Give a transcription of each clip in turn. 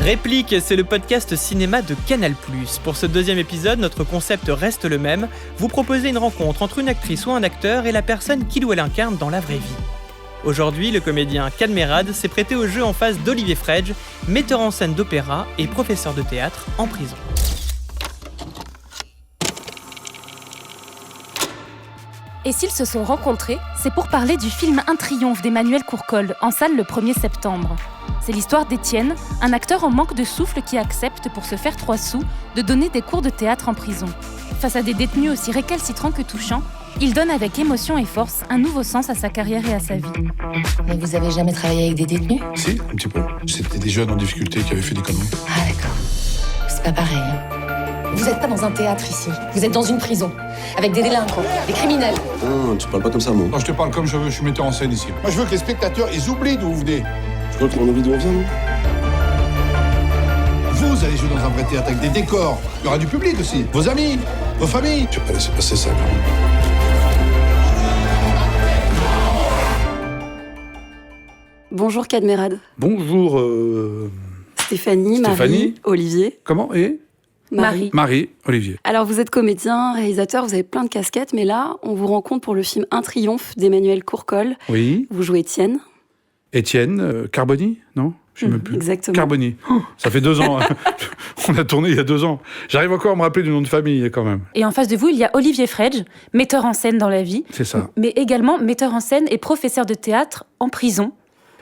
Réplique, c'est le podcast cinéma de Canal+. Pour ce deuxième épisode, notre concept reste le même. Vous proposez une rencontre entre une actrice ou un acteur et la personne qu'il ou elle incarne dans la vraie vie. Aujourd'hui, le comédien Cadmerade s'est prêté au jeu en face d'Olivier Frege, metteur en scène d'opéra et professeur de théâtre en prison. Et s'ils se sont rencontrés, c'est pour parler du film Un triomphe d'Emmanuel Courcol, en salle le 1er septembre. C'est l'histoire d'Étienne, un acteur en manque de souffle qui accepte, pour se faire 3 sous, de donner des cours de théâtre en prison. Face à des détenus aussi récalcitrants que touchants, il donne avec émotion et force un nouveau sens à sa carrière et à sa vie. Mais vous avez jamais travaillé avec des détenus ? Si, un petit peu. C'était des jeunes en difficulté qui avaient fait des conneries. Ah d'accord. C'est pas pareil. Vous êtes pas dans un théâtre ici. Vous êtes dans une prison. Avec des délinquants, des criminels. Non, tu parles pas comme ça, moi. Non, je te parle comme je veux, je suis metteur en scène ici. Moi, je veux que les spectateurs, ils oublient d'où vous venez. Tu crois qu'on a envie d'où on vient, non? Vous allez jouer dans un vrai théâtre avec des décors. Il y aura du public aussi. Vos amis, vos familles. Je vais pas laisser passer ça, quand même. Bonjour Cadmerade. Bonjour, Stéphanie, Stéphanie. Marie, Olivier. Comment et Marie. Marie, Olivier. Alors vous êtes comédien, réalisateur, vous avez plein de casquettes, mais là, on vous rencontre pour le film Un triomphe d'Emmanuel Courcol. Oui. Vous jouez Étienne. Étienne, Carboni, non? Je ne sais même plus. Exactement. Carboni. Ça fait 2 ans. On a tourné il y a 2 ans. J'arrive encore à me rappeler du nom de famille, quand même. Et en face de vous, il y a Olivier Frege, metteur en scène dans la vie, C'est ça. mais également metteur en scène et professeur de théâtre en prison.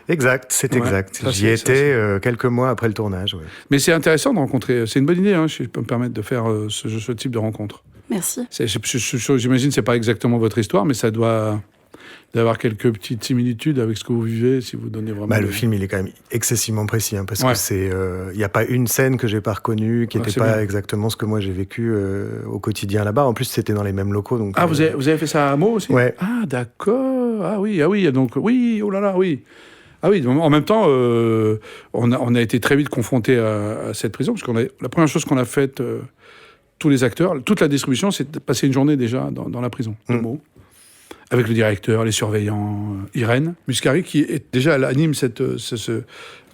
Exact, c'est Ouais, exact. ça, J'y c'est- étais quelques mois après le tournage. Ouais. Mais c'est intéressant de rencontrer. C'est une bonne idée, si je peux me permettre de faire ce type de rencontre. Merci. J'imagine que c'est pas exactement votre histoire, mais ça doit avoir quelques petites similitudes avec ce que vous vivez, si vous donnez vraiment... Le film, il est quand même excessivement précis, parce Ouais. que c'est, il n'y a pas une scène que j'ai pas reconnue, qui Ouais, n'était c'est pas bien. exactement ce que moi j'ai vécu au quotidien là-bas. En plus, c'était dans les mêmes locaux, donc. Ah, vous avez fait ça à Meaux aussi? Ouais. Ah, d'accord. Ah oui, donc oui, oh là là, oui. Ah oui, en même temps, on a été très vite confrontés à cette prison, parce la première chose qu'on a faite, tous les acteurs, toute la distribution, c'est de passer une journée déjà dans la prison de Meaux, avec le directeur, les surveillants, Irène Muscari, qui est déjà, elle anime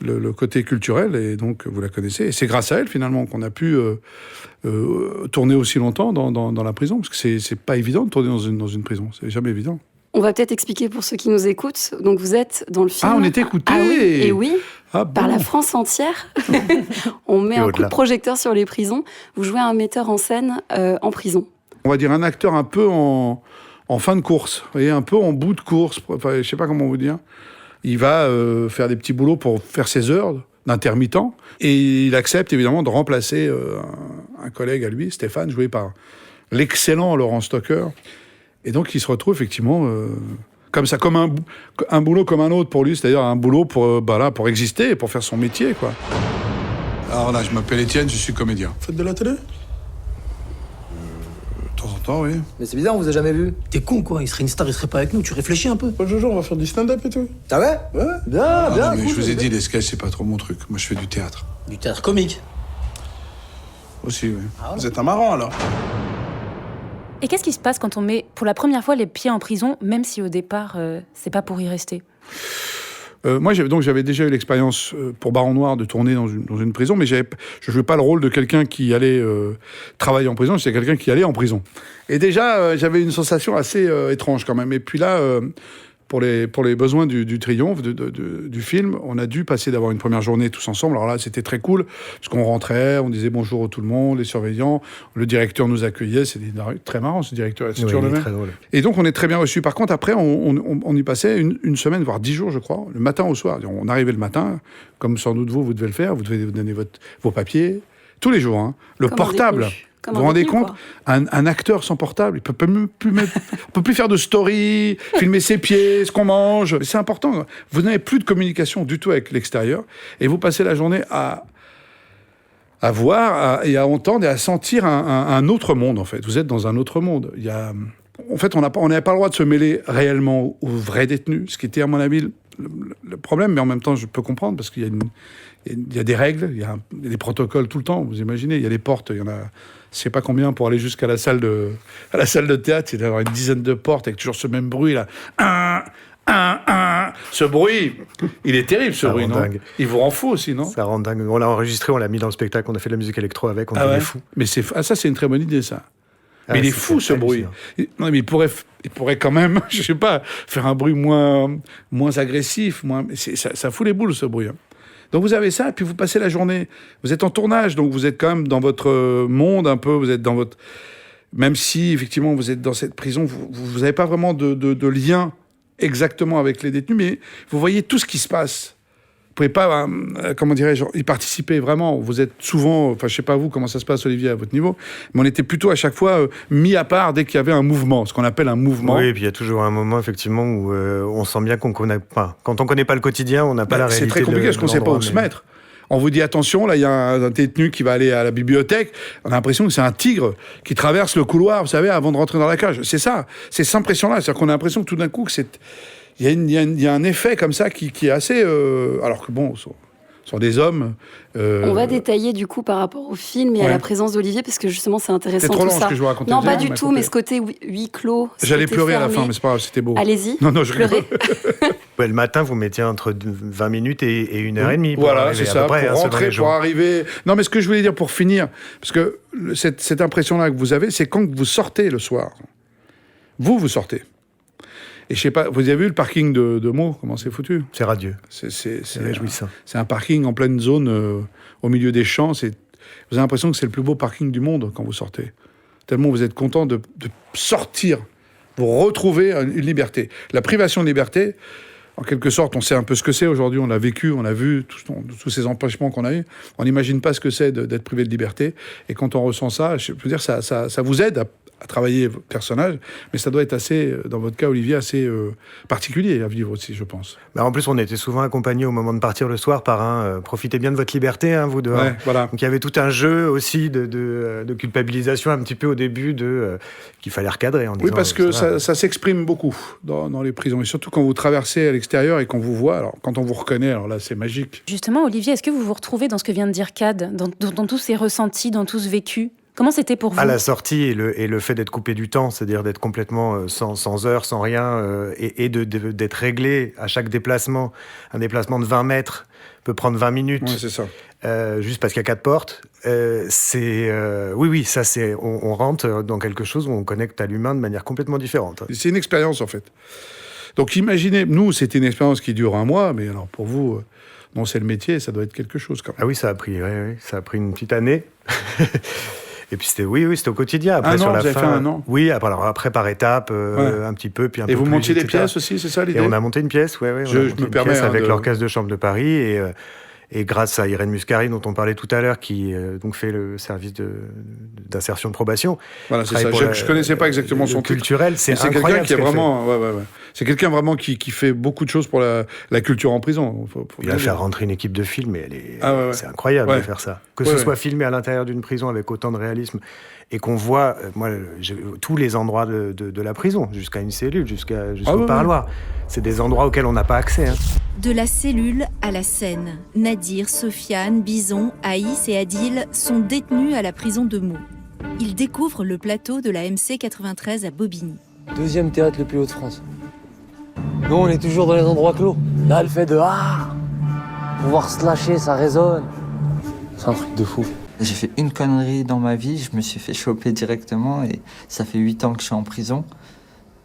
le côté culturel, et donc vous la connaissez. Et c'est grâce à elle, finalement, qu'on a pu tourner aussi longtemps dans la prison, parce que c'est pas évident de tourner dans une prison, c'est jamais évident. On va peut-être expliquer pour ceux qui nous écoutent. Donc vous êtes dans le film... Ah, on est écoutés. Ah oui, et oui, Ah par bon. la France entière. On met Et un coup au-delà. de projecteur sur les prisons. Vous jouez un metteur en scène en prison. On va dire un acteur un peu en fin de course, vous voyez, un peu en bout de course, enfin, je sais pas comment vous dire. Il va faire des petits boulots pour faire ses heures d'intermittent, et il accepte évidemment de remplacer un collègue à lui, Stéphane, joué par l'excellent Laurent Stocker. Et donc il se retrouve effectivement comme ça, comme un boulot comme un autre pour lui, c'est-à-dire un boulot pour exister, pour faire son métier, quoi. Alors là, je m'appelle Étienne, je suis comédien. Vous faites de la télé? De temps en temps, oui. Mais c'est bizarre, on vous a jamais vu. T'es con quoi, il serait une star, il serait pas avec nous, tu réfléchis un peu. Jojo, on va faire du stand-up et tout. Ah ouais? Ouais. Bien, Ah bien. non, mais cool, je vous ai bien. dit, les sketchs, c'est pas trop mon truc. Moi, je fais du théâtre. Du théâtre comique. Aussi, oui. Vous êtes un marrant, alors. Et qu'est-ce qui se passe quand on met pour la première fois les pieds en prison, même si au départ, c'est pas pour y rester? Moi, j'avais déjà eu l'expérience pour Baron Noir de tourner dans une prison, mais je jouais pas le rôle de quelqu'un qui allait travailler en prison, c'était quelqu'un qui allait en prison. Et déjà, j'avais une sensation assez étrange quand même. Et puis là, pour les besoins du triomphe, du film, on a dû passer d'avoir une première journée tous ensemble. Alors là, c'était très cool, parce qu'on rentrait, on disait bonjour à tout le monde, les surveillants, le directeur nous accueillait, c'était très marrant ce directeur, c'est Oui, toujours il le est même. très drôle. Et donc, on est très bien reçus. Par contre, après, on y passait une semaine, voire 10 jours, je crois, le matin au soir. On arrivait le matin, comme sans doute vous devez le faire, vous devez donner vos papiers, tous les jours. Le Comme un portable, détenu. Comme vous un vous rendez détenu, compte, quoi. un acteur sans portable, il peut même plus on peut plus faire de story, filmer ses pieds, ce qu'on mange. C'est important. Vous n'avez plus de communication du tout avec l'extérieur, et vous passez la journée à voir et à entendre et à sentir un autre monde, en fait. Vous êtes dans un autre monde. En fait, on n'avait pas le droit de se mêler réellement aux vrais détenus, ce qui était, à mon avis, le problème, mais en même temps, je peux comprendre, parce qu'il y a des règles, il y a des protocoles tout le temps, vous imaginez, il y a des portes, il y en a, je sais pas combien, pour aller jusqu'à la salle de théâtre, il y a d'avoir une dizaine de portes, avec toujours ce même bruit, là. Ce bruit, il est terrible, ce Ça bruit, rend non? dingue. Il vous rend fou aussi, non? Ça rend dingue. On l'a enregistré, on l'a mis dans le spectacle, on a fait de la musique électro avec, on devenait fou. Mais ça, c'est une très bonne idée, ça. Mais il est fou, ce bruit. Non, mais il pourrait quand même, je sais pas, faire un bruit moins agressif. Ça fout les boules, ce bruit. Hein. Donc vous avez ça, et puis vous passez la journée. Vous êtes en tournage, donc vous êtes quand même dans votre monde un peu, vous êtes dans votre... Même si, effectivement, vous êtes dans cette prison, vous n'avez pas vraiment de lien exactement avec les détenus, mais vous voyez tout ce qui se passe. Vous pouvez pas, comment dirais-je, y participer vraiment. Vous êtes souvent, enfin, je sais pas vous comment ça se passe, Olivier, à votre niveau, mais on était plutôt à chaque fois mis à part dès qu'il y avait un mouvement, ce qu'on appelle un mouvement. Oui, et puis il y a toujours un moment, effectivement, où on sent bien qu'on connaît pas. Quand on connaît pas le quotidien, on n'a pas la réalité. C'est très compliqué parce qu'on sait pas où se mettre. On vous dit attention, là il y a un détenu qui va aller à la bibliothèque. On a l'impression que c'est un tigre qui traverse le couloir, vous savez, avant de rentrer dans la cage. C'est ça, c'est cette impression-là. C'est-à-dire qu'on a l'impression que tout d'un coup, il y a un effet comme ça qui est assez... alors que bon, ce sont des hommes... On va détailler du coup par rapport au film et à la présence d'Olivier, parce que justement c'est intéressant. C'est trop tout long ça. ce que je vous racontais. Non, pas du tout, mais ce côté huis clos. J'allais pleurer à la fin, mais c'est pas grave, c'était beau. Allez-y, non, je pleurez. Le matin, vous mettiez entre 20 minutes et 1h30. Voilà, c'est ça, pour rentrer, pour arriver... Non, mais ce que je voulais dire pour finir, parce que cette impression-là que vous avez, c'est quand vous sortez le soir. Vous sortez. Et je sais pas, vous avez vu le parking de Meaux, comment c'est foutu? C'est radieux. C'est réjouissant. C'est un parking en pleine zone, au milieu des champs. Vous avez l'impression que c'est le plus beau parking du monde quand vous sortez. Tellement vous êtes content de sortir, vous retrouver une liberté. La privation de liberté, en quelque sorte, on sait un peu ce que c'est aujourd'hui, on l'a vécu, on l'a vu, tous ces empêchements qu'on a eus. On n'imagine pas ce que c'est d'être privé de liberté. Et quand on ressent ça, je peux dire, ça vous aide à travailler votre personnage, mais ça doit être assez, dans votre cas, Olivier, assez particulier à vivre aussi, je pense. En plus, on était souvent accompagnés au moment de partir le soir par un profitez bien de votre liberté, hein, vous dehors. Ouais, voilà. Donc il y avait tout un jeu aussi de culpabilisation un petit peu au début qu'il fallait recadrer. En disant, oui, parce que ça s'exprime beaucoup dans les prisons, et surtout quand vous traversez à l'extérieur et qu'on vous voit. Alors quand on vous reconnaît, alors là, c'est magique. Justement, Olivier, est-ce que vous vous retrouvez dans ce que vient de dire Cad, dans tous ces ressentis, dans tout ce vécu? Comment c'était pour vous? À la sortie et le fait d'être coupé du temps, c'est-à-dire d'être complètement sans heure, sans rien, et d'être réglé à chaque déplacement. Un déplacement de 20 mètres peut prendre 20 minutes. Oui, c'est ça. Juste parce qu'il y a 4 portes. Oui, ça c'est... On rentre dans quelque chose où on connecte à l'humain de manière complètement différente. C'est une expérience, en fait. Donc imaginez, nous, c'était une expérience qui dure 1 mois, mais alors pour vous... non, c'est le métier, ça doit être quelque chose quand même. Ah oui, ça a pris une petite année. Et puis c'était au quotidien. Après, vous avez fin, fait 1 an. Oui, après par étape, un petit peu, puis un peu plus. Et vous montiez des etc. pièces aussi, c'est ça l'idée? Et on a monté une pièce, oui. Je me permets avec l'Orchestre de Chambre de Paris et grâce à Irène Muscari, dont on parlait tout à l'heure, qui donc fait le service d'insertion de probation. Voilà, c'est ça. Je connaissais pas exactement son culturel. C'est quelqu'un qui est vraiment, c'est quelqu'un vraiment qui fait beaucoup de choses pour la culture en prison. Il a fait rentrer une équipe de film, et c'est incroyable de faire ça. Que ce soit filmé à l'intérieur d'une prison avec autant de réalisme et qu'on voit, tous les endroits de la prison, jusqu'à une cellule, jusqu'au parloir. C'est des endroits auxquels on n'a pas accès. Hein. De la cellule à la scène, Nadir, Sofiane, Bison, Aïs et Adil sont détenus à la prison de Meaux. Ils découvrent le plateau de la MC 93 à Bobigny. 2e théâtre le plus haut de France. Nous, on est toujours dans les endroits clos. Là, le fait de pouvoir se lâcher, ça résonne. C'est un truc de fou. J'ai fait une connerie dans ma vie, je me suis fait choper directement et ça fait 8 ans que je suis en prison.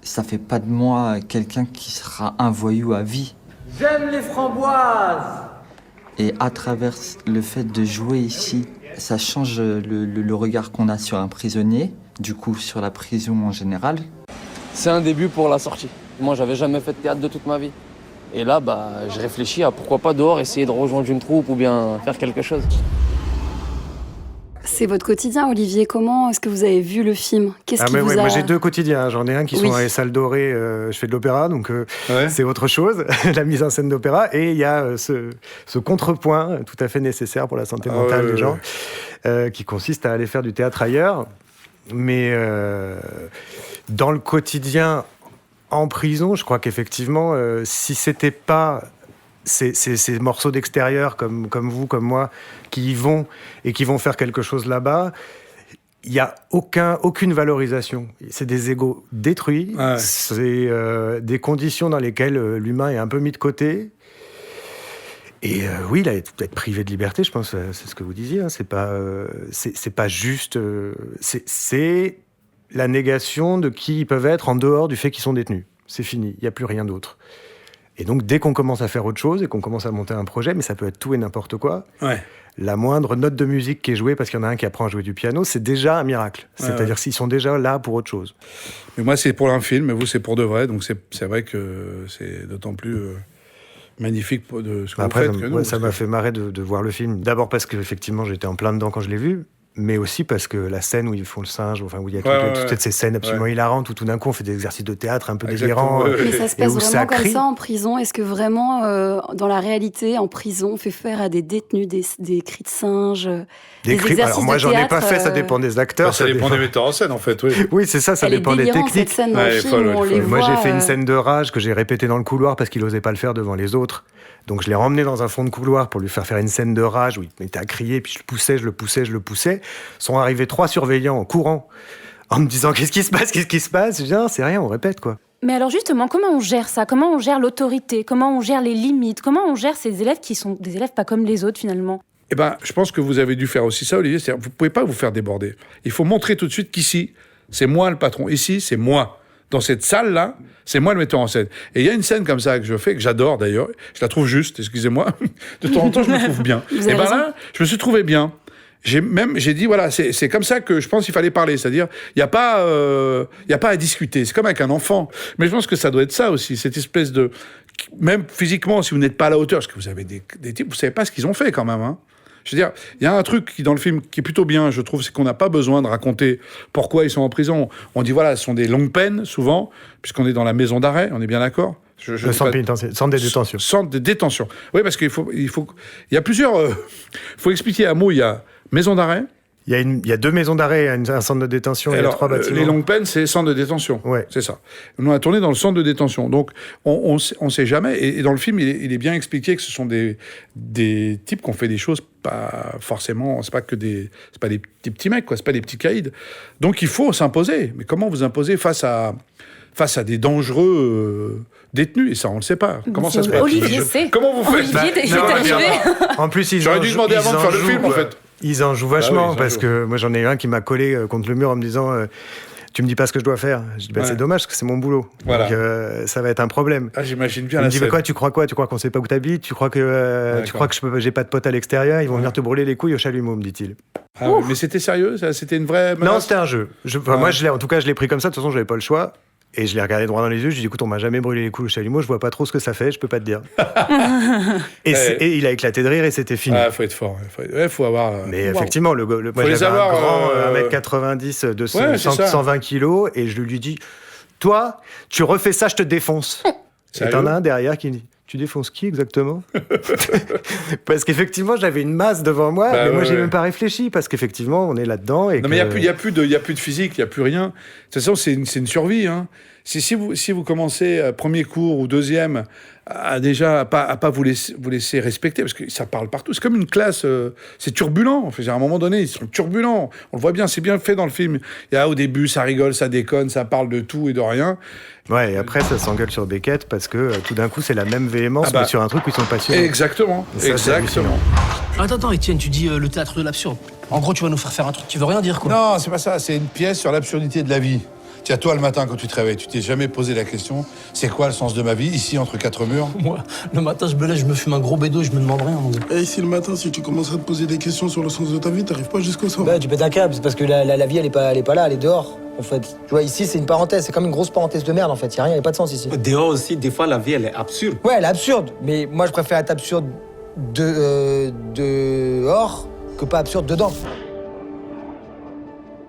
Ça fait pas de moi quelqu'un qui sera un voyou à vie. J'aime les framboises! Et à travers le fait de jouer ici, ça change le regard qu'on a sur un prisonnier, du coup sur la prison en général. C'est un début pour la sortie. Moi, j'avais jamais fait de théâtre de toute ma vie. Et là, je réfléchis à pourquoi pas dehors essayer de rejoindre une troupe ou bien faire quelque chose. C'est votre quotidien, Olivier. Comment est-ce que vous avez vu le film? Qu'est-ce qui vous a... Moi, j'ai 2 quotidiens. J'en ai un qui sont dans les salles dorées. Je fais de l'opéra, donc c'est autre chose, la mise en scène d'opéra. Et il y a ce contrepoint tout à fait nécessaire pour la santé mentale des gens, qui consiste à aller faire du théâtre ailleurs. Mais dans le quotidien, en prison, je crois qu'effectivement, si c'était pas... Ces morceaux d'extérieur comme vous, comme moi, qui y vont et qui vont faire quelque chose là-bas, il n'y a aucune valorisation. C'est des égos détruits, c'est des conditions dans lesquelles l'humain est un peu mis de côté. Et oui, là, être privé de liberté, je pense, c'est ce que vous disiez, hein, c'est pas juste... c'est la négation de qui ils peuvent être en dehors du fait qu'ils sont détenus. C'est fini, il n'y a plus rien d'autre. Et donc, dès qu'on commence à faire autre chose et qu'on commence à monter un projet, mais ça peut être tout et n'importe quoi, la moindre note de musique qui est jouée parce qu'il y en a un qui apprend à jouer du piano, c'est déjà un miracle. C'est-à-dire s'ils sont déjà là pour autre chose. Mais moi, c'est pour un film, mais vous, c'est pour de vrai. Donc, c'est vrai que c'est d'autant plus magnifique de ce que vous faites que nous. Ça m'a fait marrer de voir le film. D'abord parce qu'effectivement, j'étais en plein dedans quand je l'ai vu. Mais aussi parce que la scène où ils font le singe, enfin où il y a toutes ces scènes absolument hilarantes où tout d'un coup on fait des exercices de théâtre un peu délirants. Mais ça se passe vraiment comme ça en prison. Est-ce que vraiment, dans la réalité, en prison, on fait faire à des détenus des cris de singe, des exercices Alors moi, de théâtre, j'en ai pas fait, ça dépend des acteurs. Ça dépend des metteurs en scène, en fait. Oui, c'est ça dépend des techniques. Cette scène dans le film, on les voit, moi, j'ai fait une scène de rage que j'ai répétée dans le couloir parce qu'il osait pas le faire devant les autres. Donc je l'ai remmené dans un fond de couloir pour lui faire une scène de rage où il était à crier, puis je le poussais. Sont arrivés 3 surveillants en courant, en me disant « Qu'est-ce qui se passe ? Je dis « Non, c'est rien, on répète, quoi. » Mais alors justement, comment on gère ça ? Comment on gère l'autorité ? Comment on gère les limites ? Comment on gère ces élèves qui sont des élèves pas comme les autres, finalement ? Eh ben, je pense que vous avez dû faire aussi ça, Olivier. C'est-à-dire, vous pouvez pas vous faire déborder. Il faut montrer tout de suite qu'ici, c'est moi le patron. Ici, c'est moi. Dans cette salle-là, c'est moi le metteur en scène. Et il y a une scène comme ça que je fais, que j'adore d'ailleurs. Je la trouve juste, excusez-moi. De temps en temps, je me trouve bien. Et ben là, je me suis trouvé bien. J'ai dit, voilà, c'est comme ça que je pense qu'il fallait parler. C'est-à-dire, il n'y a pas à discuter. C'est comme avec un enfant. Mais je pense que ça doit être ça aussi, cette espèce de... Même physiquement, si vous n'êtes pas à la hauteur, parce que vous avez des types, vous ne savez pas ce qu'ils ont fait quand même, hein. Je veux dire, il y a un truc qui, dans le film, qui est plutôt bien, je trouve, c'est qu'on n'a pas besoin de raconter pourquoi ils sont en prison. On dit, voilà, ce sont des longues peines, souvent, puisqu'on est dans la maison d'arrêt, on est bien d'accord ? Le centre de détention. Centre de détention. Oui, parce qu'il faut... Il y a plusieurs... faut expliquer à mots, il y a maison d'arrêt. Il y a 2 maisons d'arrêt, un centre de détention et 3 bâtiments. Les longues peines, c'est centre de détention. Ouais. C'est ça. Nous, on a tourné dans le centre de détention. Donc, on sait jamais. Et dans le film, il est bien expliqué que ce sont des types qui ont fait des choses pas forcément... C'est pas des petits mecs, quoi. C'est pas des petits caïds. Donc, il faut s'imposer. Mais comment vous imposer face à des dangereux détenus, et ça, on le sait pas. Comment ça se passe ? Olivier sait. Comment vous faites ? En plus, j'aurais dû demander avant de faire le film, en fait. Ils en jouent vachement, parce que moi, j'en ai un qui m'a collé contre le mur en me disant tu me dis pas ce que je dois faire. Je dis c'est dommage, parce que c'est mon boulot. Voilà. Donc, ça va être un problème. Ah, j'imagine bien il me dit quoi, tu crois qu'on sait pas où t'habites ? Tu crois que j'ai pas de potes à l'extérieur ? Ils vont venir te brûler les couilles au chalumeau, me dit-il. Ah, mais c'était sérieux ? C'était une vraie menace ? Non, c'était un jeu. Moi, en tout cas, je l'ai pris comme ça. De toute façon, j'avais pas le choix. Et je l'ai regardé droit dans les yeux, je lui ai dit, écoute, on m'a jamais brûlé les couilles au chalumeau, je vois pas trop ce que ça fait, je peux pas te dire. et il a éclé de rire et c'était fini. Ah, faut être fort. Faut avoir... Mais effectivement, moi j'avais un grand 1m90, 120 kilos, et je lui dis, toi, tu refais ça, je te défonce. Et t'en as un derrière qui me dit, tu défonces qui exactement ? Parce qu'effectivement, j'avais une masse devant moi, mais moi, j'ai même pas réfléchi, parce qu'effectivement, on est là-dedans. Non, mais il y a plus de physique, il y a plus rien. De toute façon, c'est une survie. Hein. Si vous commencez premier cours ou deuxième à pas vous laisser respecter, parce que ça parle partout. C'est comme une classe, c'est turbulent. Enfin, à un moment donné, ils sont turbulents. On le voit bien, c'est bien fait dans le film. Au début, ça rigole, ça déconne, ça parle de tout et de rien. Ouais, et après, ça s'engueule sur Beckett parce que tout d'un coup, c'est la même véhémence, mais sur un truc où ils sont passionnés. Exactement. Attends, Étienne, tu dis le théâtre de l'absurde. En gros, tu vas nous faire un truc qui veut rien dire, quoi. Non, c'est pas ça. C'est une pièce sur l'absurdité de la vie. Tiens, toi, le matin, quand tu te réveilles, tu t'es jamais posé la question, c'est quoi le sens de ma vie, ici, entre 4 murs ? Moi, le matin, je me lève, je me fume un gros bédo, je me demande rien, mon gars. Et ici, le matin, si tu commences à te poser des questions sur le sens de ta vie, t'arrives pas jusqu'au soir. Bah, tu pètes un câble, c'est parce que la vie, elle est pas là, elle est dehors, en fait. Tu vois, ici, c'est une parenthèse, c'est comme une grosse parenthèse de merde, en fait. Y a rien, y a pas de sens ici. Dehors aussi, des fois, la vie, elle est absurde. Ouais, elle est absurde, mais moi, je préfère être absurde dehors que pas absurde dedans.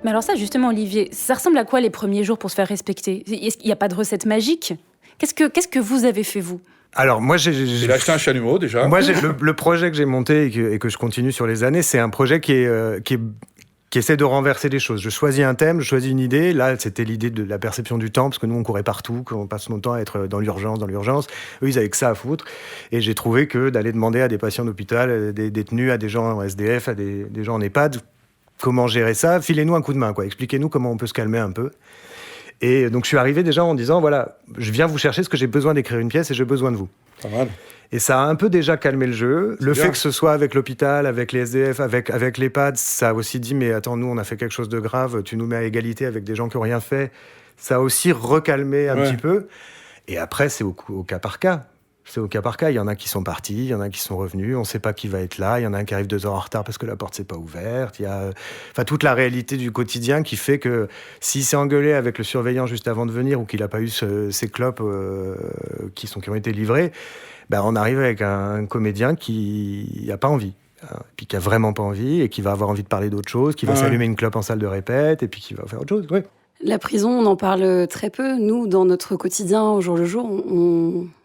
Mais alors ça, justement, Olivier, ça ressemble à quoi les premiers jours pour se faire respecter ? Il n'y a pas de recette magique ? Qu'est-ce que vous avez fait, vous ? Alors, moi, j'ai acheté un chalumeau, déjà. Moi, le projet que j'ai monté et que je continue sur les années, c'est un projet qui essaie de renverser les choses. Je choisis un thème, je choisis une idée. Là, c'était l'idée de la perception du temps, parce que nous, on courait partout, qu'on passe notre temps à être dans l'urgence. Eux, ils avaient que ça à foutre. Et j'ai trouvé que d'aller demander à des patients d'hôpital, des détenus, à des gens en SDF, à des gens en EHPAD, comment gérer ça, filez-nous un coup de main, quoi. Expliquez-nous comment on peut se calmer un peu. Et donc je suis arrivé déjà en disant, voilà, je viens vous chercher parce que j'ai besoin d'écrire une pièce et j'ai besoin de vous. Pas mal. Et ça a un peu déjà calmé le jeu. Le fait que ce soit avec l'hôpital, avec les SDF, avec l'EHPAD, ça a aussi dit, mais attends, nous, on a fait quelque chose de grave, tu nous mets à égalité avec des gens qui n'ont rien fait. Ça a aussi recalmé un petit peu. Et après, c'est au cas par cas. C'est au cas par cas. Il y en a qui sont partis, il y en a qui sont revenus. On ne sait pas qui va être là. Il y en a un qui arrive 2 heures en retard parce que la porte ne s'est pas ouverte. Il y a toute la réalité du quotidien qui fait que s'il s'est engueulé avec le surveillant juste avant de venir ou qu'il n'a pas eu ses clopes qui ont été livrées, on arrive avec un comédien qui n'a pas envie. Puis qui n'a vraiment pas envie et qui va avoir envie de parler d'autre chose, qui va s'allumer une clope en salle de répète et puis qui va faire autre chose. Ouais. La prison, on en parle très peu. Nous, dans notre quotidien, au jour le jour,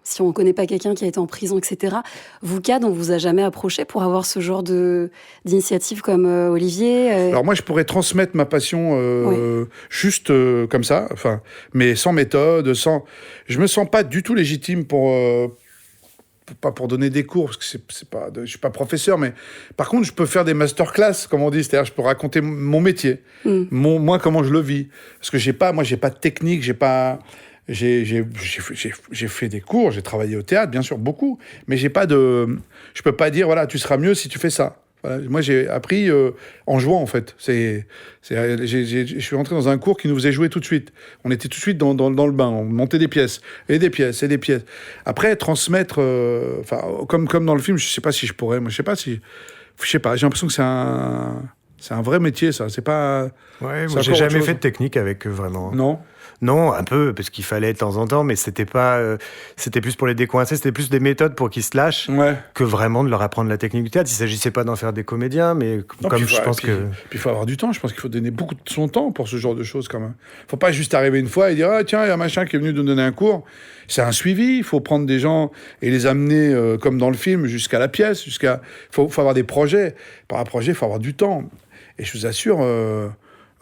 si on ne connaît pas quelqu'un qui a été en prison, etc., vous, CAD, on ne vous a jamais approché pour avoir ce genre d'initiative comme Olivier Alors moi, je pourrais transmettre ma passion juste comme ça, mais sans méthode, Je me sens pas du tout légitime pas pour donner des cours, parce que je suis pas professeur, mais par contre, je peux faire des masterclass, comme on dit, c'est-à-dire je peux raconter mon métier, moi, comment je le vis. Parce que j'ai pas de technique, j'ai fait des cours, j'ai travaillé au théâtre, bien sûr, beaucoup, mais je peux pas dire, voilà, tu seras mieux si tu fais ça. Voilà. Moi, j'ai appris en jouant, en fait. Je suis rentré dans un cours qui nous faisait jouer tout de suite. On était tout de suite dans le bain. On montait des pièces, et des pièces, et des pièces. Après, transmettre... comme dans le film, je sais pas si je pourrais. Moi, je sais pas. J'ai l'impression que c'est un vrai métier, ça. C'est pas... Ouais, moi, j'ai jamais fait de technique avec eux, vraiment. Non, un peu, parce qu'il fallait de temps en temps, mais c'était pas... c'était plus pour les décoincer, c'était plus des méthodes pour qu'ils se lâchent que vraiment de leur apprendre la technique du théâtre. Il s'agissait pas d'en faire des comédiens, mais je pense que... Puis il faut avoir du temps, je pense qu'il faut donner beaucoup de son temps pour ce genre de choses, quand même. Faut pas juste arriver une fois et dire « Ah, tiens, il y a un machin qui est venu nous donner un cours ». C'est un suivi, il faut prendre des gens et les amener, comme dans le film, jusqu'à la pièce, faut avoir des projets. Par un projet, il faut avoir du temps. Et je vous assure...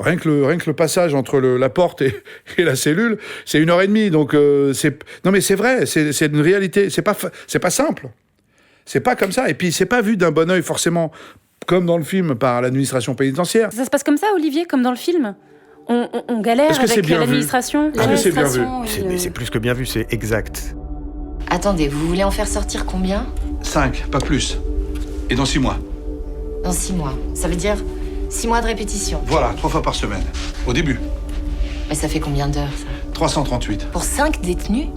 Rien que le passage entre la porte et la cellule, c'est 1h30. Donc, non, mais c'est vrai, c'est une réalité. C'est pas simple. C'est pas comme ça. Et puis, c'est pas vu d'un bon œil, forcément, comme dans le film, par l'administration pénitentiaire. Ça se passe comme ça, Olivier, comme dans le film ? On galère avec l'administration. Est-ce que c'est bien vu ? C'est plus que bien vu, c'est exact. Attendez, vous voulez en faire sortir combien ? 5, pas plus. Et dans 6 mois. Dans 6 mois. Ça veut dire 6 mois de répétition. Voilà, 3 fois par semaine. Au début. Mais ça fait combien d'heures, ça ? 338. Pour 5 détenus ?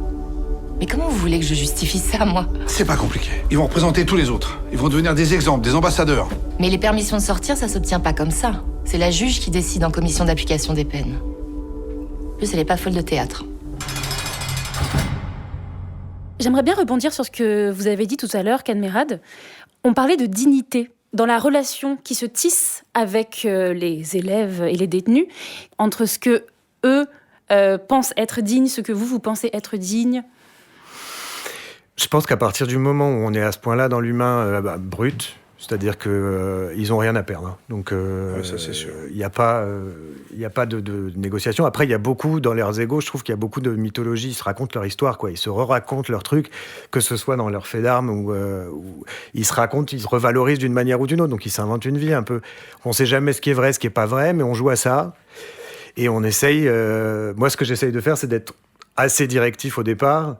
Mais comment vous voulez que je justifie ça, moi ? C'est pas compliqué. Ils vont représenter tous les autres. Ils vont devenir des exemples, des ambassadeurs. Mais les permissions de sortir, ça s'obtient pas comme ça. C'est la juge qui décide en commission d'application des peines. En plus, elle est pas folle de théâtre. J'aimerais bien rebondir sur ce que vous avez dit tout à l'heure, CAD Merad. On parlait de dignité dans la relation qui se tisse avec les élèves et les détenus, entre ce que eux pensent être digne, ce que vous pensez être digne. Je pense qu'à partir du moment où on est à ce point-là dans l'humain brut, c'est-à-dire qu'ils n'ont rien à perdre. Hein. Donc, ça, c'est sûr. Il n'y a pas de négociation. Après, il y a beaucoup, dans leurs égos, je trouve qu'il y a beaucoup de mythologie. Ils se racontent leur histoire, quoi. Ils se racontent leurs trucs, que ce soit dans leurs faits d'armes ou ils se racontent, ils se revalorisent d'une manière ou d'une autre. Donc, ils s'inventent une vie un peu. On ne sait jamais ce qui est vrai, ce qui n'est pas vrai, mais on joue à ça. Et on essaye... moi, ce que j'essaye de faire, c'est d'être assez directif au départ,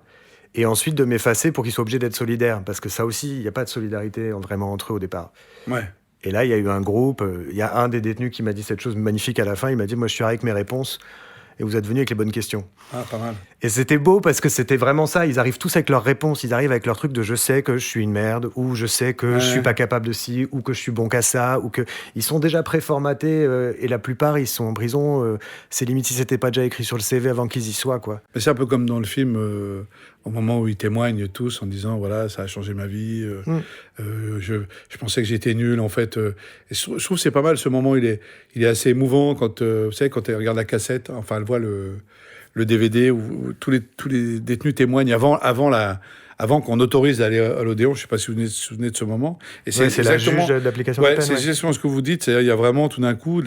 et ensuite de m'effacer pour qu'ils soient obligés d'être solidaires. Parce que ça aussi, il n'y a pas de solidarité vraiment entre eux au départ. Ouais. Et là, il y a eu un groupe, il y a un des détenus qui m'a dit cette chose magnifique à la fin, il m'a dit « Moi, je suis arrivé avec mes réponses, et vous êtes venus avec les bonnes questions. » Ah, pas mal. Et c'était beau, parce que c'était vraiment ça, ils arrivent tous avec leurs réponses, ils arrivent avec leur truc de « je sais que je suis une merde », ou « je sais que je suis pas capable de ci », ou que je suis bon qu'à ça, ou que... Ils sont déjà préformatés, et la plupart, ils sont en prison, c'est limite si c'était pas déjà écrit sur le CV avant qu'ils y soient, quoi. Mais c'est un peu comme dans le film... au moment où ils témoignent tous en disant voilà, ça a changé ma vie, je pensais que j'étais nul en fait. Et je trouve que c'est pas mal ce moment, il est assez émouvant quand vous savez, quand elle regarde la cassette, enfin elle voit le DVD où tous les détenus témoignent avant avant qu'on autorise d'aller à l'Odéon. Je ne sais pas si vous vous souvenez de ce moment. Et c'est la juge d'application de peine. C'est exactement ce que vous dites. Il y a vraiment tout d'un coup,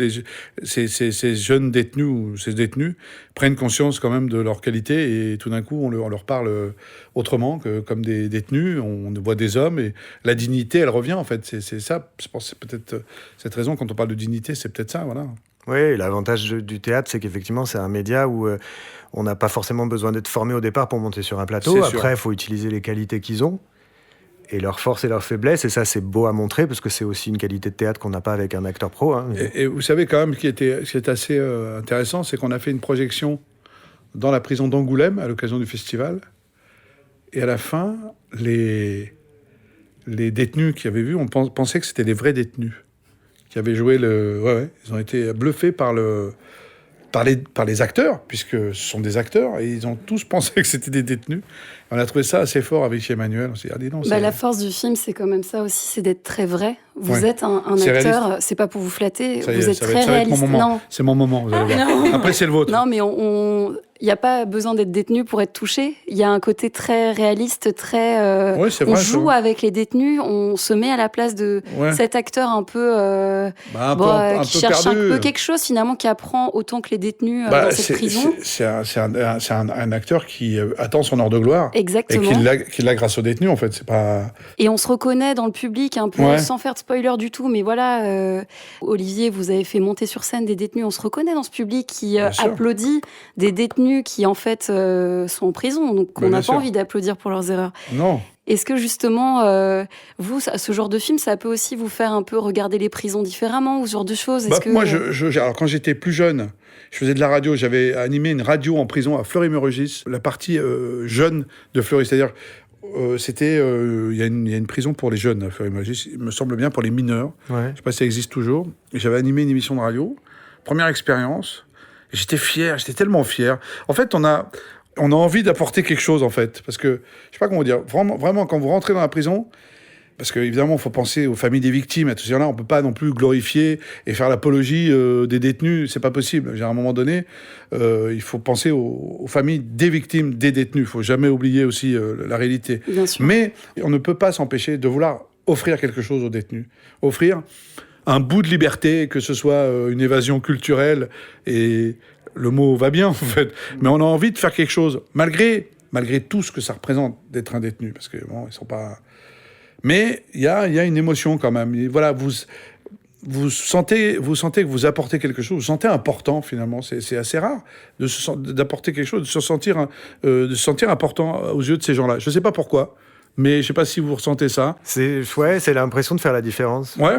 ces jeunes détenus ou ces détenus prennent conscience quand même de leur qualité et tout d'un coup, on leur parle autrement que comme des détenus. On voit des hommes et la dignité, elle revient en fait. C'est ça. Je pense que c'est peut-être cette raison, quand on parle de dignité, c'est peut-être ça, voilà. Oui, l'avantage du théâtre, c'est qu'effectivement, c'est un média où on n'a pas forcément besoin d'être formé au départ pour monter sur un plateau. Après, il faut utiliser les qualités qu'ils ont, et leurs forces et leurs faiblesses. Et ça, c'est beau à montrer, parce que c'est aussi une qualité de théâtre qu'on n'a pas avec un acteur pro. Hein. Et vous savez quand même, ce qui est assez intéressant, c'est qu'on a fait une projection dans la prison d'Angoulême, à l'occasion du festival. Et à la fin, les détenus qui avaient vu, on pensait que c'était les vrais détenus qui avaient joué ils ont été bluffés par les acteurs, puisque ce sont des acteurs, et ils ont tous pensé que c'était des détenus. On a trouvé ça assez fort avec Emmanuel. On s'est dit, non, la force du film, c'est quand même ça aussi, c'est d'être très vrai. Vous êtes un acteur, c'est pas pour vous flatter, vous êtes très réaliste. C'est mon moment, vous allez voir. Après, c'est le vôtre. Non, mais il n'y a pas besoin d'être détenu pour être touché. Il y a un côté très réaliste, très... on joue avec les détenus, on se met à la place de cet acteur un peu... qui cherche perdu. Un peu quelque chose, finalement, qui apprend autant que les détenus dans cette prison. C'est un acteur qui attend son heure de gloire. Exactement. Et qui l'a grâce aux détenus, en fait. C'est pas... Et on se reconnaît dans le public, un peu, sans faire de spoiler du tout, mais voilà, Olivier, vous avez fait monter sur scène des détenus, on se reconnaît dans ce public qui applaudit des détenus qui, en fait, sont en prison, donc on n'a pas envie d'applaudir pour leurs erreurs. Non. Est-ce que, justement, vous, ce genre de film, ça peut aussi vous faire un peu regarder les prisons différemment, ou ce genre de choses? Moi, alors, quand j'étais plus jeune, je faisais de la radio, j'avais animé une radio en prison à Fleury-Mérogis, la partie jeune de Fleury, c'est-à-dire... il y a une prison pour les jeunes à Fleury-Mérogis, il me semble bien pour les mineurs. Je ne sais pas si ça existe toujours. Et j'avais animé une émission de radio. Première expérience. Et j'étais fier, j'étais tellement fier. En fait, on a envie d'apporter quelque chose, en fait. Parce que, je ne sais pas comment dire, vraiment, quand vous rentrez dans la prison, parce qu'évidemment, il faut penser aux familles des victimes, à tout ce genre-là, on ne peut pas non plus glorifier et faire l'apologie des détenus, c'est pas possible. À un moment donné, il faut penser aux familles des victimes, des détenus. Il ne faut jamais oublier aussi la réalité. Bien sûr. Mais on ne peut pas s'empêcher de vouloir offrir quelque chose aux détenus. Offrir un bout de liberté, que ce soit une évasion culturelle, et le mot va bien, en fait. Mais on a envie de faire quelque chose, malgré tout ce que ça représente d'être un détenu, parce que bon, ils sont pas... Mais il y a une émotion quand même. Et voilà, vous sentez que vous apportez quelque chose, vous sentez important finalement. C'est assez rare d'apporter quelque chose, de se sentir important aux yeux de ces gens-là. Je ne sais pas pourquoi, mais je ne sais pas si vous ressentez ça. C'est l'impression de faire la différence. Ouais.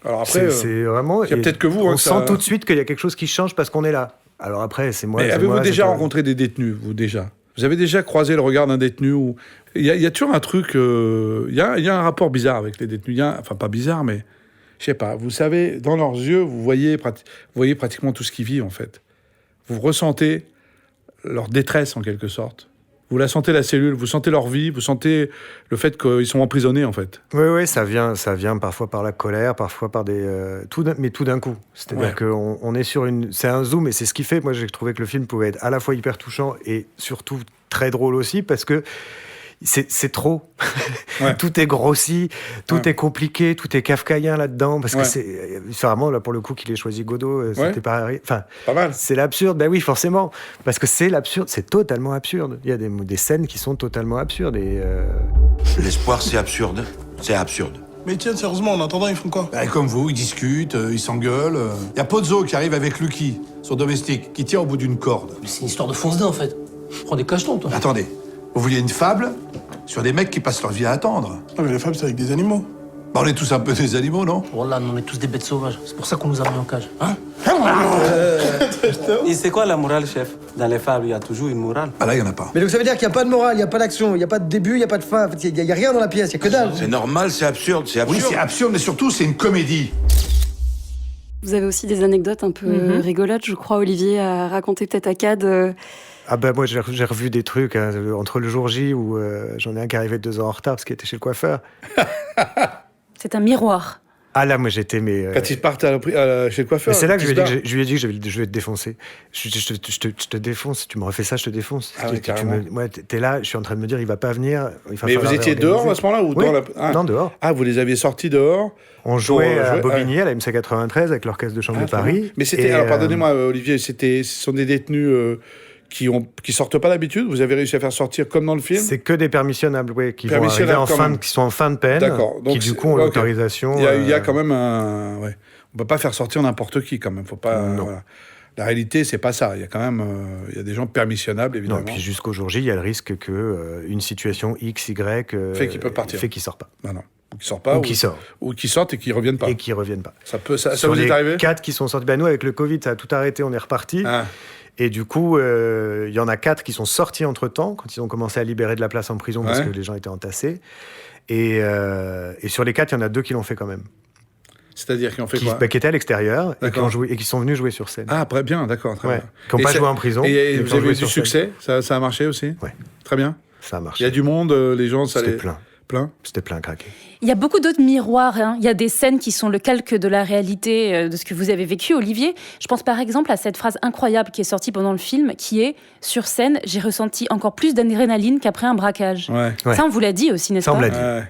Alors après, c'est vraiment... Il y a peut-être que vous... On sent tout de suite qu'il y a quelque chose qui change parce qu'on est là. Alors après, c'est moi... Mais avez-vous déjà rencontré des détenus, vous, déjà ? Vous avez déjà croisé le regard d'un détenu où... Il y a toujours un truc... Il y a un rapport bizarre avec les détenus. Enfin, pas bizarre, mais... Je sais pas. Vous savez, dans leurs yeux, vous voyez pratiquement tout ce qu'ils vivent, en fait. Vous ressentez leur détresse, en quelque sorte. Vous la sentez, la cellule, vous sentez leur vie, vous sentez le fait qu'ils sont emprisonnés, en fait. Oui, ça vient parfois par la colère, parfois par des... mais tout d'un coup. C'est-à-dire qu'on est sur une... C'est un zoom, et c'est ce qui fait... Moi, j'ai trouvé que le film pouvait être à la fois hyper touchant et surtout très drôle aussi, parce que c'est trop. Tout est grossi, tout est compliqué, tout est kafkaïen là-dedans, parce que c'est vraiment, là, pour le coup, qu'il ait choisi Godot, c'était pas mal. C'est l'absurde, ben oui, forcément, parce que c'est l'absurde, c'est totalement absurde. Il y a des scènes qui sont totalement absurdes. Et L'espoir, c'est absurde. C'est absurde. Mais tiens, sérieusement, en attendant, ils font quoi? Comme vous, ils discutent, ils s'engueulent. Il y a Pozzo qui arrive avec Lucky, son domestique, qui tient au bout d'une corde. Mais c'est une histoire de fonce-dents, en fait. Prends des cachetons, toi. Attendez, vous vouliez une fable sur des mecs qui passent leur vie à attendre? Non, mais les fables, c'est avec des animaux. On est tous un peu des animaux, non? Voilà, on est tous des bêtes sauvages. C'est pour ça qu'on nous a mis en cage. Hein? Et c'est quoi la morale, chef? Dans les fables, il y a toujours une morale. Ah là, il n'y en a pas. Mais donc ça veut dire qu'il n'y a pas de morale, il n'y a pas d'action, il n'y a pas de début, il n'y a pas de fin. Il n'y a rien dans la pièce, il n'y a que dalle. C'est normal, c'est absurde, c'est absurde. Oui, c'est absurde, mais surtout, c'est une comédie. Vous avez aussi des anecdotes un peu rigolotes, je crois, Olivier, à raconter peut-être à Cad. Ah ben moi, j'ai revu des trucs, entre le jour J où j'en ai un qui arrivait 2 heures en retard parce qu'il était chez le coiffeur. C'est un miroir. Ah là, moi j'étais Quand ils partent chez le coiffeur. C'est là que je lui ai dit que je vais te défoncer. Je te défonce. Tu me refais ça, je te défonce. Ah oui, carrément. Moi, t'es là, je suis en train de me dire, il va pas venir. Mais vous étiez dehors à ce moment-là ou dans Non, dehors. Ah, vous les aviez sortis dehors. On jouait à Bobigny, à la MC 93, avec l'orchestre de chambre de Paris. Mais c'était, alors pardonnez-moi Olivier, ce sont des détenus qui sortent pas d'habitude. Vous avez réussi à faire sortir comme dans le film. C'est que des permissionnables, oui, qui vont arriver qui sont en fin de peine, donc qui du coup ont l'autorisation. Il y a quand même un... Ouais. On peut pas faire sortir n'importe qui quand même. Faut pas... Voilà. La réalité, c'est pas ça. Il y a quand même il y a des gens permissionnables, évidemment. Non, et puis jusqu'au jour J, il y a le risque que une situation X, Y fait qu'ils peuvent partir. Fait qu'ils sortent pas. Non. Ou qu'ils sortent pas. Ou qu'ils sortent et qu'ils reviennent pas. Ça vous est arrivé ? 4 qui sont sortis. Nous, avec le Covid, ça a tout arrêté. On est reparti. Et du coup, il y en a 4 qui sont sortis entre-temps, quand ils ont commencé à libérer de la place en prison parce que les gens étaient entassés. Et sur les 4, il y en a 2 qui l'ont fait quand même. C'est-à-dire qu'ils ont fait quoi ? Qui étaient à l'extérieur et qui sont venus jouer sur scène. Ah, très bien, d'accord. Très bien. Qui n'ont pas joué en prison. Et vous avez eu du succès ? Ça a marché aussi ? Oui. Très bien. Ça a marché. Il y a du monde, les gens... C'était plein. C'était plein à craquer. Il y a beaucoup d'autres miroirs. Il y a des scènes qui sont le calque de la réalité de ce que vous avez vécu, Olivier. Je pense par exemple à cette phrase incroyable qui est sortie pendant le film, qui est « Sur scène, j'ai ressenti encore plus d'adrénaline qu'après un braquage ». Ça, on vous l'a dit aussi, n'est-ce pas ? Ça, on me l'a dit.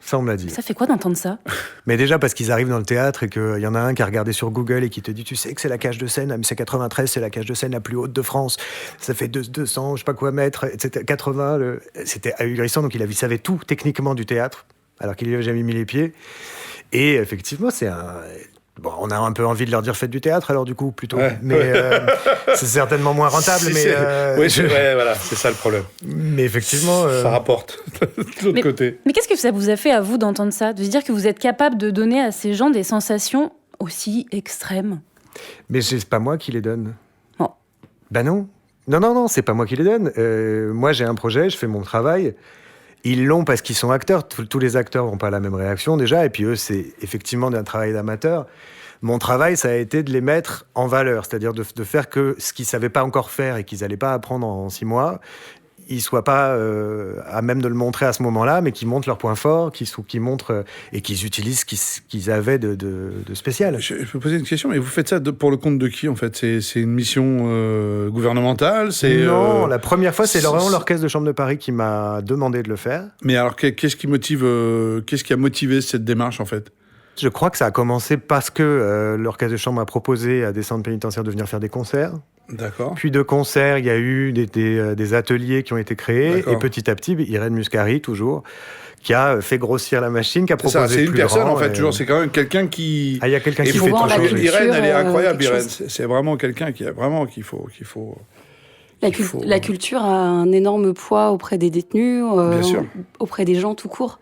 Ça, on me l'a dit. Ça fait quoi d'entendre ça ? Mais déjà parce qu'ils arrivent dans le théâtre et qu'il y en a un qui a regardé sur Google et qui te dit, tu sais que c'est la cage de scène, la MC 93, c'est la cage de scène la plus haute de France, ça fait 200, je sais pas quoi mètres, etc. 80, c'était ahurissant, donc il savait tout techniquement du théâtre, alors qu'il n'y avait jamais mis les pieds. Et effectivement, c'est un... Bon, on a un peu envie de leur dire faites du théâtre, alors du coup, plutôt. Mais c'est certainement moins rentable. Voilà, c'est ça le problème. Mais effectivement... Ça rapporte de l'autre côté. Mais qu'est-ce que ça vous a fait à vous d'entendre ça ? De se dire que vous êtes capable de donner à ces gens des sensations aussi extrêmes ? Mais c'est pas moi qui les donne. Oh. Ben non. Non, c'est pas moi qui les donne. Moi, j'ai un projet, je fais mon travail. Ils l'ont parce qu'ils sont acteurs. Tous les acteurs n'ont pas la même réaction déjà. Et puis eux, c'est effectivement un travail d'amateur. Mon travail, ça a été de les mettre en valeur. C'est-à-dire de faire que ce qu'ils ne savaient pas encore faire et qu'ils n'allaient pas apprendre en 6 mois, ils ne soient pas à même de le montrer à ce moment-là, mais qu'ils montrent leurs points forts, qu'ils montrent et qu'ils utilisent ce qu'ils avaient de spécial. Je peux poser une question, mais vous faites ça pour le compte de qui, en fait ? C'est une mission gouvernementale ? Non, la première fois, c'est vraiment l'Orchestre de Chambre de Paris qui m'a demandé de le faire. Mais alors, qu'est-ce qui a motivé cette démarche, en fait ? Je crois que ça a commencé parce que l'Orchestre de Chambre a proposé à des centres pénitentiaires de venir faire des concerts. D'accord. Puis de concerts, il y a eu des ateliers qui ont été créés. D'accord. Et petit à petit, Irène Muscari, toujours, qui a fait grossir la machine, qui a proposé c'est une personne, en fait, et... toujours. C'est quand même quelqu'un qui... Ah, il y a quelqu'un qui fait tout changer. Irène, elle est incroyable, Irène. C'est vraiment quelqu'un qu'il faut... La culture a un énorme poids auprès des détenus, auprès des gens tout court.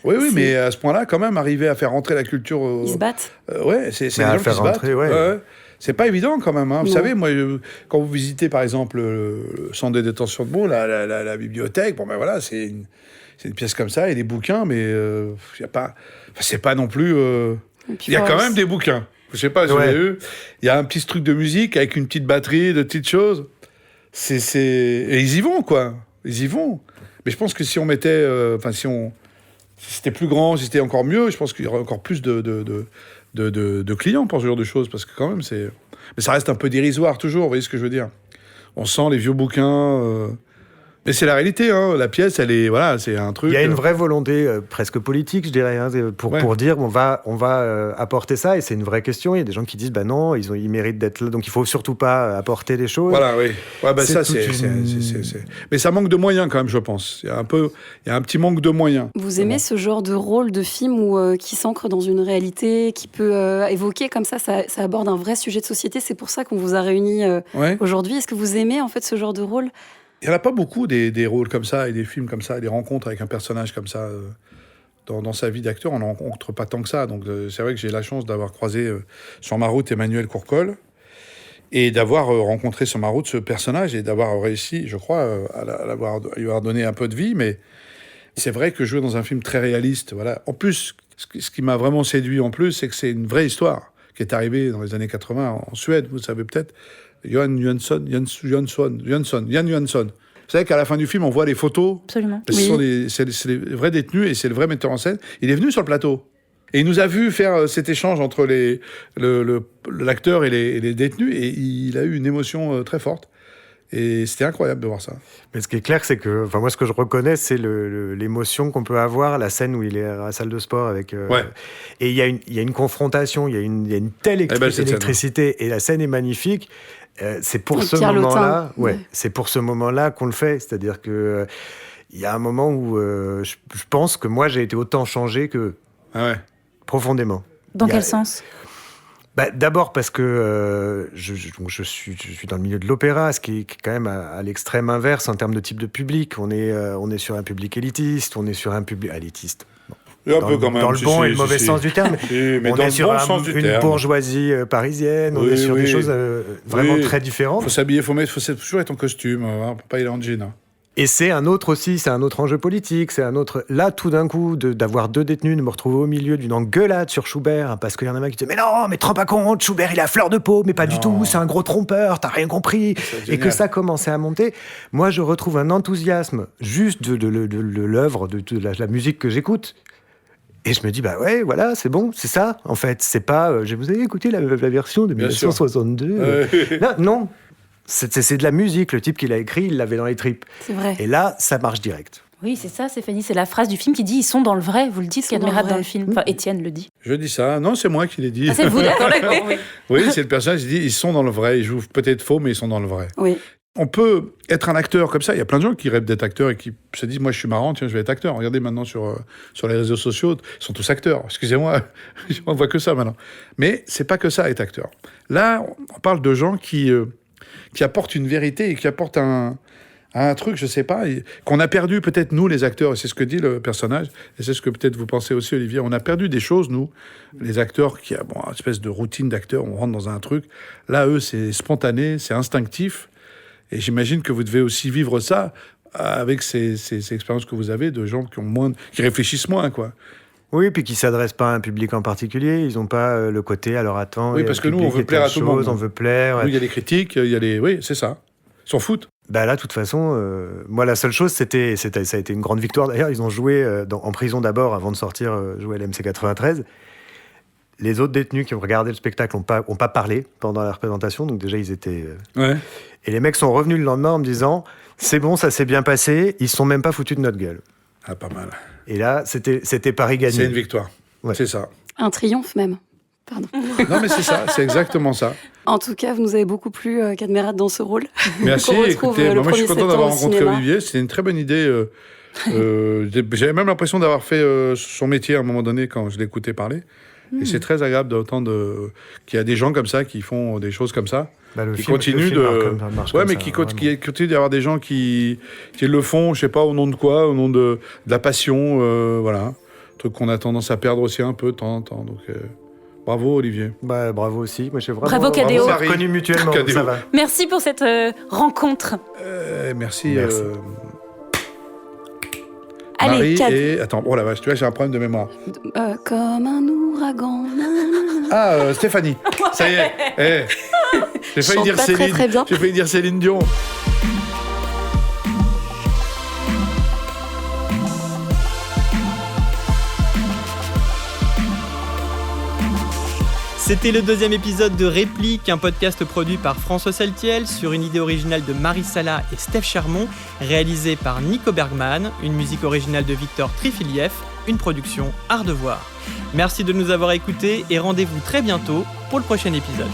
Oui, mais à ce point-là, quand même, arriver à faire rentrer la culture... Ils se battent. C'est des gens qui se battent. C'est pas évident, quand même. Vous savez, moi, quand vous visitez, par exemple, le centre de détention de Meaux, la bibliothèque, voilà, c'est une pièce comme ça, et des bouquins, mais y a pas... c'est pas non plus... Il y a quand même des bouquins. Je sais pas si vous avez vu. Il y a un petit truc de musique avec une petite batterie, de petites choses. Et ils y vont, quoi. Ils y vont. Mais je pense que si on mettait... si c'était plus grand, si c'était encore mieux, je pense qu'il y aurait encore plus de clients pour ce genre de choses, parce que quand même, mais ça reste un peu dérisoire toujours, vous voyez ce que je veux dire. On sent les vieux bouquins... Mais c'est la réalité, hein. La pièce, c'est un truc... Il y a une vraie volonté presque politique, je dirais, pour dire on va apporter ça, et c'est une vraie question. Il y a des gens qui disent non, ils méritent d'être là, donc il faut surtout pas apporter des choses. Voilà, oui. Ça, c'est... Mais ça manque de moyens quand même, je pense. Il y a un petit manque de moyens. Vous aimez ce genre de rôle de film qui s'ancre dans une réalité, qui peut évoquer comme ça aborde un vrai sujet de société. C'est pour ça qu'on vous a réunis aujourd'hui. Est-ce que vous aimez en fait ce genre de rôle ? Il n'y en a pas beaucoup des rôles comme ça, et des films comme ça, et des rencontres avec un personnage comme ça. Dans sa vie d'acteur, on n'en rencontre pas tant que ça. Donc c'est vrai que j'ai la chance d'avoir croisé sur ma route Emmanuel Courcol, et d'avoir rencontré sur ma route ce personnage, et d'avoir réussi, je crois, à lui avoir donné un peu de vie. Mais c'est vrai que jouer dans un film très réaliste, voilà. En plus, ce qui m'a vraiment séduit en plus, c'est que c'est une vraie histoire qui est arrivée dans les années 80 en Suède, vous savez peut-être. Jan Johansson. Vous savez qu'à la fin du film, on voit les photos. Absolument. C'est les vrais détenus et c'est le vrai metteur en scène. Il est venu sur le plateau. Et il nous a vu faire cet échange entre l'acteur et les détenus, et il a eu une émotion très forte. Et c'était incroyable de voir ça. Mais ce qui est clair, c'est que, moi, ce que je reconnais, c'est l'émotion qu'on peut avoir, la scène où il est à la salle de sport avec. Et il y a une confrontation, il y a une telle électricité, et la scène est magnifique. C'est pour ce moment-là, c'est pour ce moment-là qu'on le fait. C'est-à-dire que il y a un moment où je pense que moi, j'ai été autant changé que profondément. Dans quel sens ? D'abord parce que je suis dans le milieu de l'opéra, ce qui est quand même à l'extrême inverse en termes de type de public. On est sur un public élitiste, on est sur un public élitiste. Dans le bon et le mauvais sens du terme. On est sur une bourgeoisie parisienne, on est sur des choses vraiment très différentes. Il faut s'habiller, il faut toujours être en costume, on ne peut pas y aller en jean. Et c'est un autre enjeu politique, Là, tout d'un coup, d'avoir 2 détenus, de me retrouver au milieu d'une engueulade sur Schubert, parce qu'il y en a un qui dit « Mais non, mais te rends pas compte, Schubert, il a fleur de peau, mais pas du tout, c'est un gros trompeur, t'as rien compris !» Et que ça commençait à monter. Moi, je retrouve un enthousiasme juste de l'œuvre, de la musique que j'écoute. Et je me dis, voilà, c'est bon, c'est ça, en fait. C'est pas, vous avez écouté la version de 1962 Non. C'est de la musique. Le type qui l'a écrit, il l'avait dans les tripes. C'est vrai. Et là, ça marche direct. Oui, c'est ça, Stéphanie. C'est la phrase du film qui dit « Ils sont dans le vrai ». Vous le dites, Cadmerade, dans le film. Enfin, Étienne le dit. Je dis ça. Non, c'est moi qui l'ai dit. Ah, c'est vous, d'accord. Oui, c'est le personnage qui dit « Ils sont dans le vrai ». Ils jouent peut-être faux, mais ils sont dans le vrai. Oui. On peut être un acteur comme ça. Il y a plein de gens qui rêvent d'être acteurs et qui se disent « Moi, je suis marrant, tiens, je vais être acteur ». Regardez maintenant sur les réseaux sociaux, ils sont tous acteurs. Excusez-moi, on voit que ça maintenant. Mais c'est pas que ça, être acteur. Là, on parle de gens qui apportent une vérité et qui apportent un truc, je sais pas, qu'on a perdu peut-être nous, les acteurs. Et c'est ce que dit le personnage. Et c'est ce que peut-être vous pensez aussi, Olivier. On a perdu des choses, nous, les acteurs, qui a une espèce de routine d'acteur. On rentre dans un truc. Là, eux, c'est spontané, c'est instinctif. Et j'imagine que vous devez aussi vivre ça avec ces expériences que vous avez de gens qui réfléchissent moins, quoi. Oui, puis qui ne s'adressent pas à un public en particulier. Ils n'ont pas le côté, alors attends... Oui, parce que nous, on veut plaire à tout le monde. On veut plaire... Nous, il y a les critiques, il y a les... Oui, c'est ça. Ils s'en foutent. Là, de toute façon, moi, la seule chose, ça a été une grande victoire. D'ailleurs, ils ont joué en prison d'abord, avant de sortir, jouer à l'MC 93. Les autres détenus qui ont regardé le spectacle n'ont pas parlé pendant la représentation, donc déjà, ils étaient... Et les mecs sont revenus le lendemain en me disant « C'est bon, ça s'est bien passé, ils ne sont même pas foutus de notre gueule. » Ah, pas mal. Et là, c'était pari gagné. C'est une victoire. Ouais. C'est ça. Un triomphe même. Pardon. Non, mais c'est ça, c'est exactement ça. En tout cas, vous nous avez beaucoup plu, Cadmerade, dans ce rôle. Merci, écoutez, moi je suis content d'avoir rencontré Olivier, c'était une très bonne idée. J'avais même l'impression d'avoir fait son métier à un moment donné quand je l'écoutais parler. Et c'est très agréable d'entendre qu'il y a des gens comme ça qui font des choses comme ça. Qui continuent qui continuent d'y avoir des gens qui le font, je sais pas, au nom de quoi, au nom de la passion, voilà. Truc qu'on a tendance à perdre aussi un peu de temps en temps. Donc, bravo Olivier. Bravo aussi. Moi, bravo Cadéo. Reconnu mutuellement. Ça va. Merci pour cette rencontre. Merci. Allez, Marie et... Attends, oh la vache, tu vois, j'ai un problème de mémoire. Comme un ouragan. Stéphanie. Ça y est. J'ai failli dire Céline. J'ai failli dire Céline Dion. C'était le 2e épisode de Réplique, un podcast produit par François Saltiel sur une idée originale de Marie Sala et Steph Chermont, réalisé par Nico Bergman, une musique originale de Victor Trifilieff, une production Art de Voir. Merci de nous avoir écoutés et rendez-vous très bientôt pour le prochain épisode.